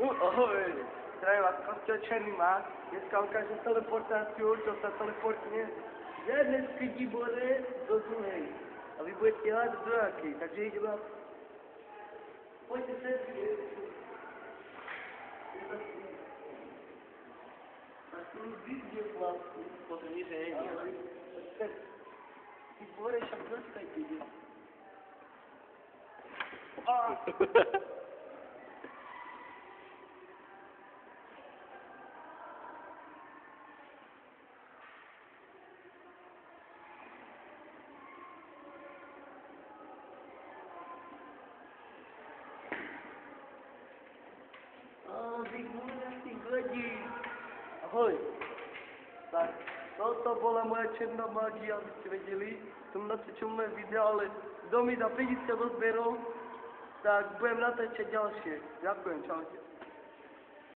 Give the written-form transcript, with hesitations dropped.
Ahoj, zdravím vás, Kostel Černý Mák. Dneska ukážem teleportáciu, čo sa teleportne z jednej skydibore do druhej. A vy budete hľadať do akej, takže idem vás... Poďte sem, a tu vidíte vlastne. Pozri, že je Ale, ty bore, však dostajte, ide. Vy 12 hodín. Ahoj. Tak, toto bola moja černá mágia, aby ste vedeli. Som natočil moje video, ale kto mi dá 50 odberov, tak budem natáčať ďalšie. Ďakujem, čaute.